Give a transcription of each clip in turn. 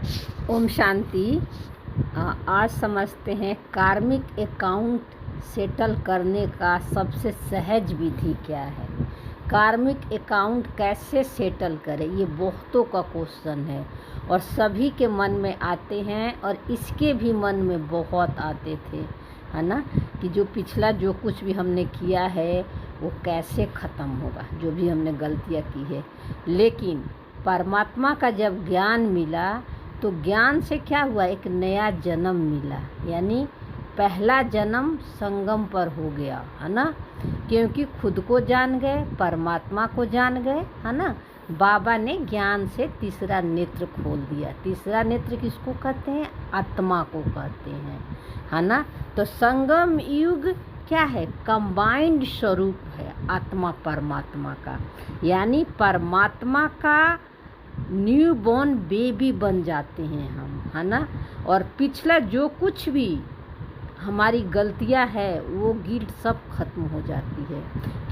ओम शांति। आज समझते हैं कार्मिक अकाउंट सेटल करने का सबसे सहज विधि क्या है। कार्मिक अकाउंट कैसे सेटल करें, ये बहुतों का क्वेश्चन है और सभी के मन में आते हैं और इसके भी मन में बहुत आते थे, है ना, कि जो पिछला जो कुछ भी हमने किया है वो कैसे ख़त्म होगा, जो भी हमने गलतियाँ की है। लेकिन परमात्मा का जब ज्ञान मिला तो ज्ञान से क्या हुआ, एक नया जन्म मिला, यानी पहला जन्म संगम पर हो गया, है ना, क्योंकि खुद को जान गए, परमात्मा को जान गए, है ना। बाबा ने ज्ञान से तीसरा नेत्र खोल दिया। तीसरा नेत्र किसको कहते हैं? आत्मा को कहते हैं, है ना। तो संगम युग क्या है? कंबाइंड स्वरूप है आत्मा परमात्मा का, यानी परमात्मा का न्यू बॉर्न बेबी बन जाते हैं हम, है ना। और पिछला जो कुछ भी हमारी गलतियां है वो गिल्ट सब खत्म हो जाती है।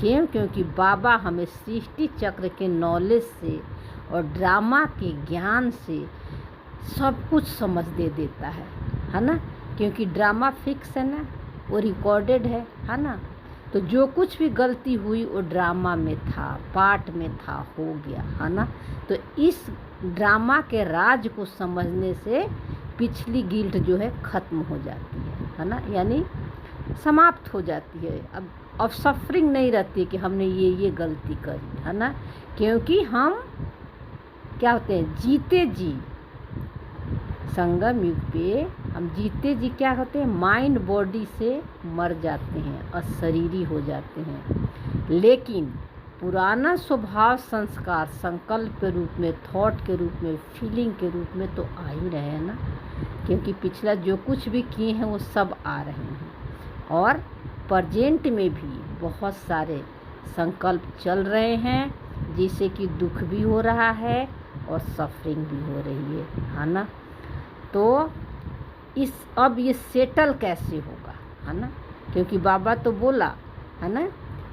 क्यों? क्योंकि बाबा हमें सृष्टि चक्र के नॉलेज से और ड्रामा के ज्ञान से सब कुछ समझ दे देता है ना। क्योंकि ड्रामा फिक्स है ना, वो रिकॉर्डेड है ना। तो जो कुछ भी गलती हुई वो ड्रामा में था, पार्ट में था, हो गया, है ना। तो इस ड्रामा के राज को समझने से पिछली गिल्ट जो है ख़त्म हो जाती है ना, यानी समाप्त हो जाती है। अब सफरिंग नहीं रहती कि हमने ये गलती करी, है ना। क्योंकि हम क्या होते हैं, जीते जी संगम युग पे हम जीते जी क्या होते हैं, माइंड बॉडी से मर जाते हैं, अशरीरी हो जाते हैं। लेकिन पुराना स्वभाव संस्कार संकल्प के रूप में, थॉट के रूप में, फीलिंग के रूप में तो आ ही रहे हैं ना। क्योंकि पिछला जो कुछ भी किए हैं वो सब आ रहे हैं और प्रेजेंट में भी बहुत सारे संकल्प चल रहे हैं, जिससे कि दुख भी हो रहा है और सफरिंग भी हो रही है ना। तो अब ये सेटल कैसे होगा, है ना। क्योंकि बाबा तो बोला है ना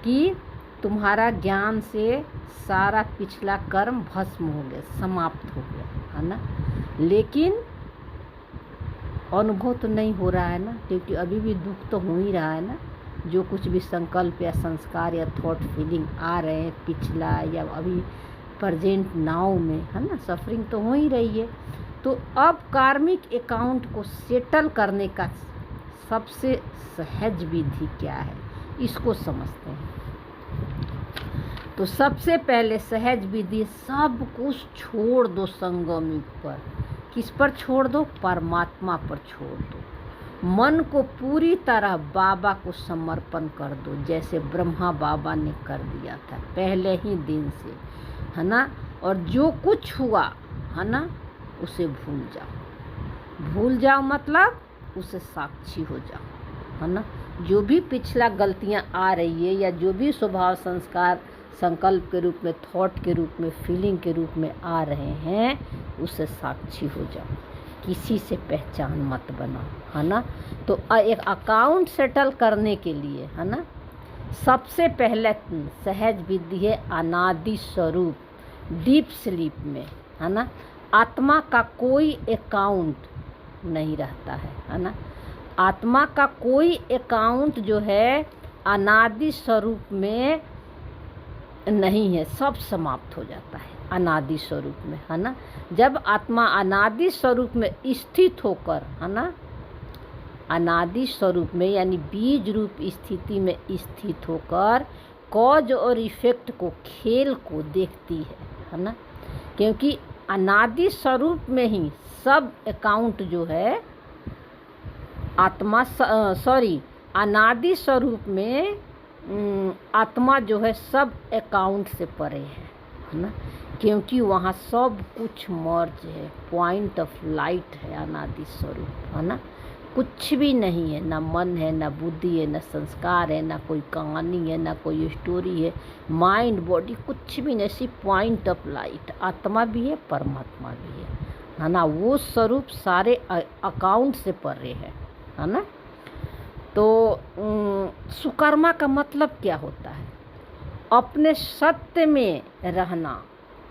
कि तुम्हारा ज्ञान से सारा पिछला कर्म भस्म हो गया, समाप्त हो गया, है ना। लेकिन अनुभव तो नहीं हो रहा है ना, क्योंकि अभी भी दुख तो हो ही रहा है ना। जो कुछ भी संकल्प या संस्कार या थॉट फीलिंग आ रहे हैं पिछला या अभी प्रेजेंट नाउ में, है ना, सफरिंग तो हो ही रही है। तो अब कार्मिक अकाउंट को सेटल करने का सबसे सहज विधि क्या है, इसको समझते हैं। तो सबसे पहले सहज विधि, सब कुछ छोड़ दो संगम युग पर। किस पर छोड़ दो? परमात्मा पर छोड़ दो। मन को पूरी तरह बाबा को समर्पण कर दो, जैसे ब्रह्मा बाबा ने कर दिया था पहले ही दिन से, है ना। और जो कुछ हुआ, है ना, उसे भूल जाओ। भूल जाओ मतलब उसे साक्षी हो जाओ, है ना। जो भी पिछला गलतियां आ रही है या जो भी स्वभाव संस्कार संकल्प के रूप में, थॉट के रूप में, फीलिंग के रूप में आ रहे हैं, उसे साक्षी हो जाओ। किसी से पहचान मत बनाओ, है ना। तो एक अकाउंट सेटल करने के लिए, है ना, सबसे पहले सहज विधि है अनादि स्वरूप, डीप स्लीप में, है ना। आत्मा का कोई अकाउंट नहीं रहता है ना। आत्मा का कोई अकाउंट जो है अनादि स्वरूप में नहीं है, सब समाप्त हो जाता है अनादि स्वरूप में, है ना। जब आत्मा अनादि स्वरूप में स्थित होकर, है ना, अनादि स्वरूप में यानी बीज रूप स्थिति में स्थित होकर कॉज और इफेक्ट को, खेल को देखती है ना। क्योंकि अनादि स्वरूप में ही सब अकाउंट जो है आत्मा, अनादि स्वरूप में आत्मा जो है सब अकाउंट से परे है ना। क्योंकि वहाँ सब कुछ मर्ज है, पॉइंट ऑफ लाइट है अनादि स्वरूप, है ना। कुछ भी नहीं है, ना मन है, ना बुद्धि है, ना संस्कार है, ना कोई कहानी है, ना कोई स्टोरी है, माइंड बॉडी कुछ भी नहीं, सिर्फ पॉइंट ऑफ लाइट। आत्मा भी है, परमात्मा भी है ना। वो स्वरूप सारे अकाउंट से परे है ना। तो सुकर्मा का मतलब क्या होता है? अपने सत्य में रहना,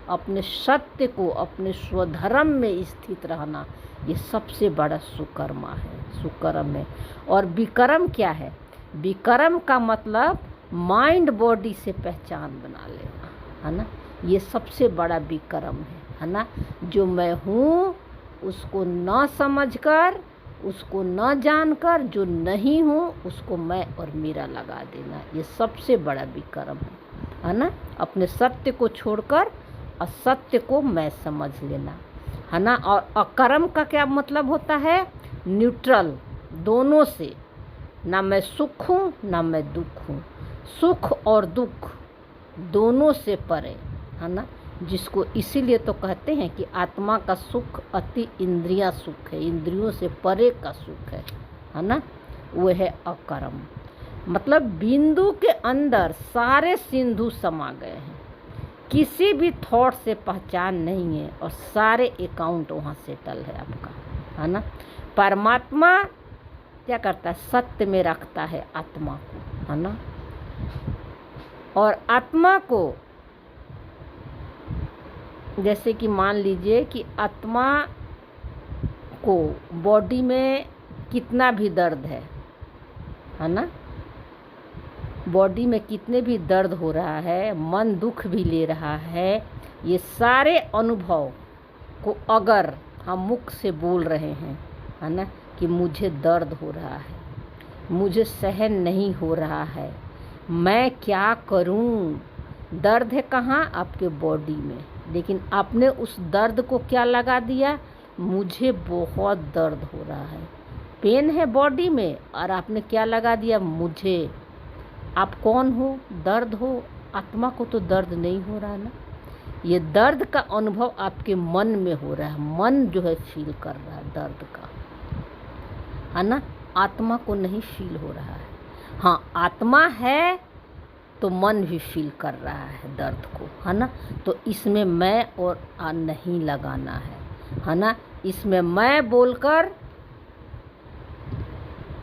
अपने सत्य को, अपने स्वधर्म में स्थित रहना, ये सबसे बड़ा सुकर्मा है, सुकर्म है। और विकर्म क्या है? विकर्म का मतलब माइंड बॉडी से पहचान बना लेना, है ना। ये सबसे बड़ा विकर्म है ना। जो मैं हूँ उसको न समझकर, उसको न जानकर, जो नहीं हूँ उसको मैं और मेरा लगा देना, ये सबसे बड़ा विकर्म है ना। अपने सत्य को छोड़कर असत्य को मैं समझ लेना, है ना। और अकर्म का क्या मतलब होता है? न्यूट्रल, दोनों से, ना मैं सुख हूँ ना मैं दुख हूँ, सुख और दुख दोनों से परे, है ना। जिसको इसीलिए तो कहते हैं कि आत्मा का सुख अति इंद्रिया सुख है, इंद्रियों से परे का सुख है ना। वो है अकर्म। मतलब बिंदु के अंदर सारे सिंधु समा गए हैं, किसी भी थॉट से पहचान नहीं है और सारे अकाउंट वहाँ सेटल है आपका, है ना। परमात्मा क्या करता है? सत्य में रखता है आत्मा को, है ना। और आत्मा को जैसे कि मान लीजिए कि आत्मा को बॉडी में कितना भी दर्द है ना, बॉडी में कितने भी दर्द हो रहा है, मन दुख भी ले रहा है, ये सारे अनुभव को अगर हम मुख से बोल रहे हैं, है ना, कि मुझे दर्द हो रहा है, मुझे सहन नहीं हो रहा है, मैं क्या करूं? दर्द है कहाँ? आपके बॉडी में, लेकिन आपने उस दर्द को क्या लगा दिया? मुझे बहुत दर्द हो रहा है, पेन है बॉडी में, और आपने क्या लगा दिया? मुझे। आप कौन हो? दर्द हो। आत्मा को तो दर्द नहीं हो रहा ना, ये दर्द का अनुभव आपके मन में हो रहा है, मन जो है फील कर रहा है दर्द का, है ना। आत्मा को नहीं फील हो रहा है। हाँ, आत्मा है तो मन भी फील कर रहा है दर्द को, है ना। तो इसमें मैं और नहीं लगाना है ना। इसमें मैं बोलकर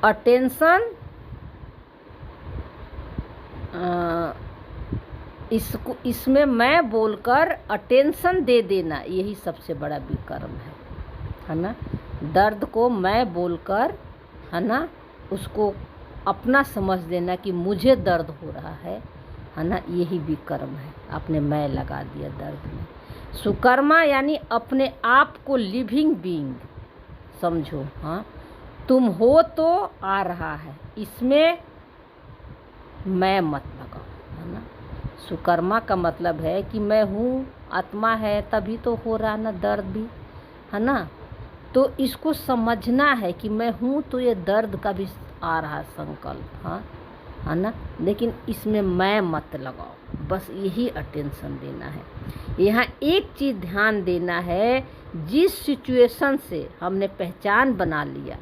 अटेंशन, इसको, इसमें मैं बोलकर अटेंशन दे देना, यही सबसे बड़ा विकर्म है ना। दर्द को मैं बोलकर, है ना, उसको अपना समझ देना कि मुझे दर्द हो रहा है ना, यही विकर्म है। आपने मैं लगा दिया दर्द में। सुकर्मा यानी अपने आप को लिविंग बीइंग समझो। हाँ, तुम हो तो आ रहा है, इसमें मैं मत लगाओ, है ना। सुकर्मा का मतलब है कि मैं हूँ, आत्मा है तभी तो हो रहा ना दर्द भी, है ना। तो इसको समझना है कि मैं हूँ तो ये दर्द का भी आ रहा संकल्प, हाँ, है ना। लेकिन इसमें मैं मत लगाओ, बस यही अटेंशन देना है। यहाँ एक चीज़ ध्यान देना है, जिस सिचुएशन से हमने पहचान बना लिया,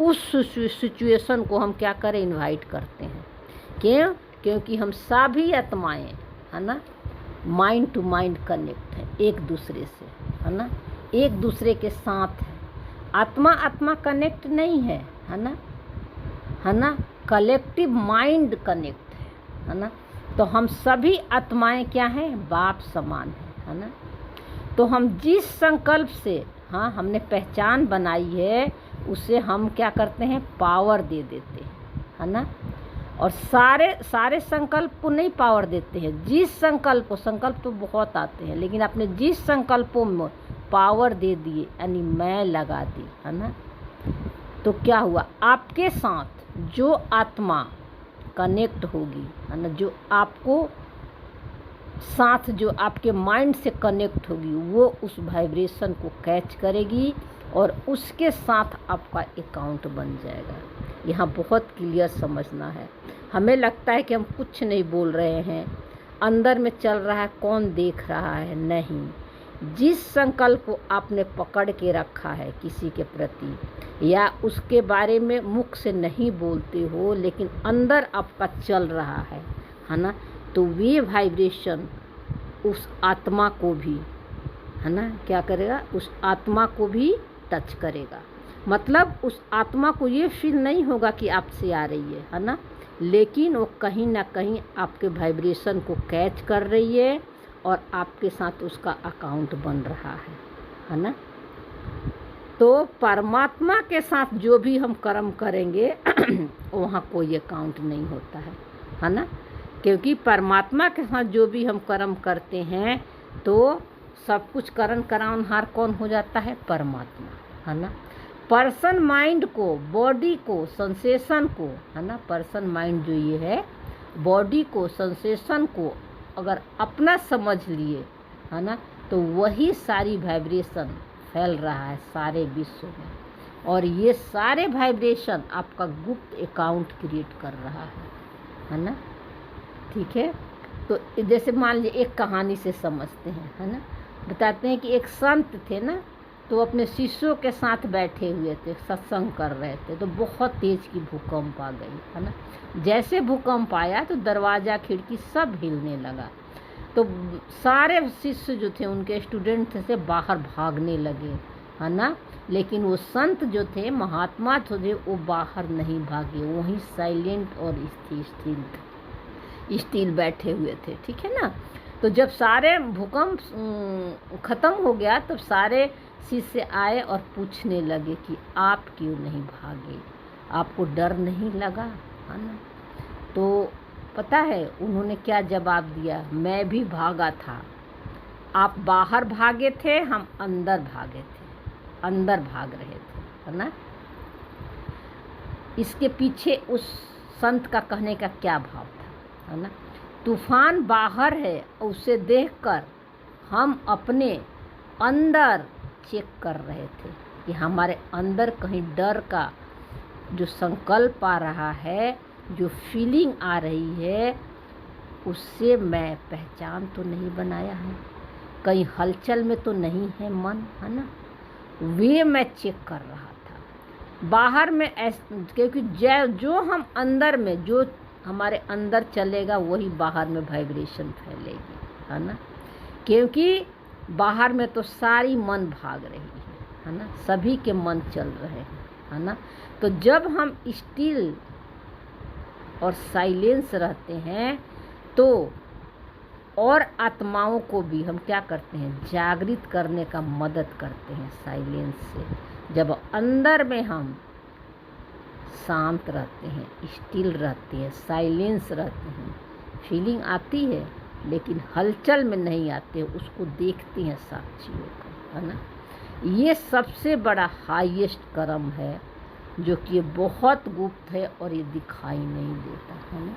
उस सिचुएशन को हम क्या करें? इनवाइट करते हैं। क्यों? क्योंकि हम सभी आत्माएं, है ना, माइंड टू माइंड कनेक्ट है एक दूसरे से, है ना, एक दूसरे के साथ है। आत्मा आत्मा कनेक्ट नहीं है ना, है ना, कलेक्टिव माइंड कनेक्ट है ना। तो हम सभी आत्माएं क्या हैं? बाप समान है ना। तो हम जिस संकल्प से, हाँ, हमने पहचान बनाई है, उसे हम क्या करते हैं? पावर दे देते हैं, है ना। और सारे संकल्प को नहीं पावर देते हैं, जिस संकल्प को, संकल्प तो बहुत आते हैं, लेकिन आपने जिस संकल्पों में पावर दे दिए, यानी मैं लगा दी, है ना, तो क्या हुआ? आपके साथ जो आत्मा कनेक्ट होगी, है ना, जो आपको साथ, जो आपके माइंड से कनेक्ट होगी, वो उस वाइब्रेशन को कैच करेगी और उसके साथ आपका अकाउंट बन जाएगा। यहाँ बहुत क्लियर समझना है। हमें लगता है कि हम कुछ नहीं बोल रहे हैं, अंदर में चल रहा है, कौन देख रहा है? नहीं। जिस संकल्प को आपने पकड़ के रखा है किसी के प्रति, या उसके बारे में मुख से नहीं बोलते हो, लेकिन अंदर आपका चल रहा है ना, तो वे वाइब्रेशन उस आत्मा को भी, है ना, क्या करेगा? उस आत्मा को भी टच करेगा। मतलब उस आत्मा को ये फील नहीं होगा कि आपसे आ रही है ना, लेकिन वो कहीं ना कहीं आपके वाइब्रेशन को कैच कर रही है और आपके साथ उसका अकाउंट बन रहा है ना। तो परमात्मा के साथ जो भी हम कर्म करेंगे वहाँ कोई अकाउंट नहीं होता है ना। क्योंकि परमात्मा के साथ जो भी हम कर्म करते हैं तो सब कुछ करण कराउनहार कौन हो जाता है? परमात्मा, है ना। पर्सन माइंड को, बॉडी को, सेंसेशन को, है ना, पर्सन माइंड जो ये है, बॉडी को, सेंसेशन को अगर अपना समझ लिए, है ना, तो वही सारी वाइब्रेशन फैल रहा है सारे विश्व में, और ये सारे वाइब्रेशन आपका गुप्त अकाउंट क्रिएट कर रहा है ना। ठीक है। तो जैसे मान लीजिए एक कहानी से समझते हैं, है ना। बताते हैं कि एक संत थे ना, तो अपने शिष्यों के साथ बैठे हुए थे, सत्संग कर रहे थे, तो बहुत तेज की भूकंप आ गई, है ना। जैसे भूकंप आया तो दरवाज़ा खिड़की सब हिलने लगा, तो सारे शिष्य जो थे, उनके स्टूडेंट थे, बाहर भागने लगे, है ना। लेकिन वो संत जो थे, महात्मा थे, वो बाहर नहीं भागे, वहीं साइलेंट और स्टील बैठे हुए थे। ठीक है ना। तो जब सारे भूकंप ख़त्म हो गया, तब सारे शिष्य आए और पूछने लगे कि आप क्यों नहीं भागे, आपको डर नहीं लगा, है ना। तो पता है उन्होंने क्या जवाब दिया? मैं भी भागा था, आप बाहर भागे थे, हम अंदर भागे थे, अंदर भाग रहे थे, है ना। इसके पीछे उस संत का कहने का क्या भाव था, है ना। तूफान बाहर है, उसे देखकर हम अपने अंदर चेक कर रहे थे कि हमारे अंदर कहीं डर का जो संकल्प आ रहा है, जो फीलिंग आ रही है, उससे मैं पहचान तो नहीं बनाया है, कहीं हलचल में तो नहीं है मन, है ना। वे मैं चेक कर रहा था बाहर में, क्योंकि जो हम अंदर में, जो हमारे अंदर चलेगा वही बाहर में वाइब्रेशन फैलेगी, है ना। क्योंकि बाहर में तो सारी मन भाग रही है ना, सभी के मन चल रहे हैं, है ना। तो जब हम स्टिल और साइलेंस रहते हैं तो और आत्माओं को भी हम क्या करते हैं? जागृत करने का मदद करते हैं साइलेंस से। जब अंदर में हम शांत रहते हैं, स्टिल रहते हैं, साइलेंस रहते हैं, फीलिंग आती है लेकिन हलचल में नहीं आते, उसको देखते हैं साक्षियों को, है ना। ये सबसे बड़ा हाईएस्ट कर्म है, जो कि बहुत गुप्त है और ये दिखाई नहीं देता, है ना।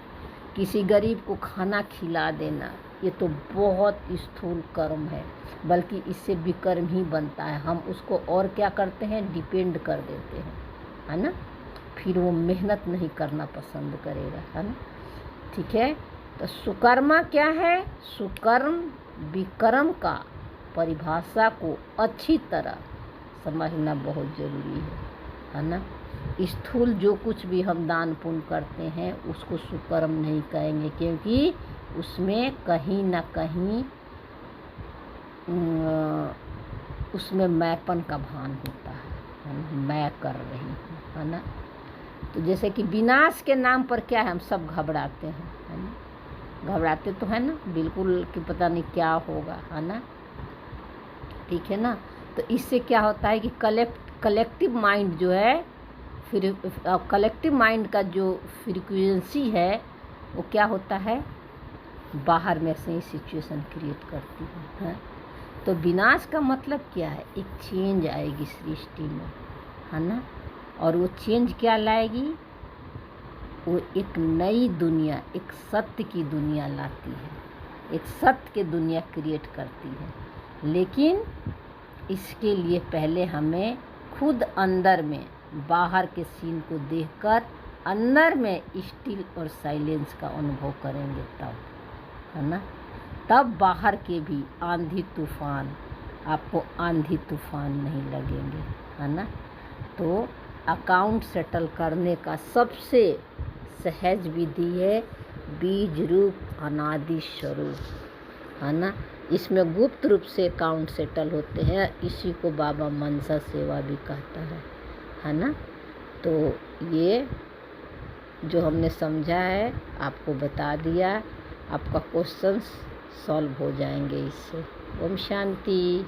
किसी गरीब को खाना खिला देना, ये तो बहुत स्थूल कर्म है, बल्कि इससे विकर्म ही बनता है। हम उसको और क्या करते हैं? डिपेंड कर देते हैं, है ना। फिर वो मेहनत नहीं करना पसंद करेगा, है ना। ठीक है। तो सुकर्मा क्या है? सुकर्म विकर्म का परिभाषा को अच्छी तरह समझना बहुत ज़रूरी है ना। स्थूल जो कुछ भी हम दान पुण्य करते हैं उसको सुकर्म नहीं कहेंगे, क्योंकि उसमें कहीं ना कहीं उसमें मैंपन का भान होता है ना, मैं कर रही हूँ, है ना। तो जैसे कि विनाश के नाम पर क्या है, हम सब घबराते हैं, है ना। घबराते तो है ना, बिल्कुल कि पता नहीं क्या होगा, है ना। ठीक है ना। तो इससे क्या होता है कि कलेक्टिव माइंड जो है, फिर कलेक्टिव माइंड का जो फ्रीक्वेंसी है वो क्या होता है, बाहर में से ही सिचुएशन क्रिएट करती है। तो विनाश का मतलब क्या है? एक चेंज आएगी सृष्टि में, है ना। और वो चेंज क्या लाएगी? वो एक नई दुनिया, एक सत्य की दुनिया लाती है, एक सत्य की दुनिया क्रिएट करती है। लेकिन इसके लिए पहले हमें खुद अंदर में, बाहर के सीन को देखकर अंदर में स्टिल और साइलेंस का अनुभव करेंगे, तब, है ना। तब बाहर के भी आंधी तूफान, आपको आंधी तूफान नहीं लगेंगे, है ना। तो अकाउंट सेटल करने का सबसे सहज विधि है बीज रूप अनादि स्वरूप, है ना। इसमें गुप्त रूप से अकाउंट सेटल होते हैं, इसी को बाबा मनसा सेवा भी कहता है ना। तो ये जो हमने समझा है आपको बता दिया। आपका क्वेश्चंस सॉल्व हो जाएंगे इससे। ओम शांति।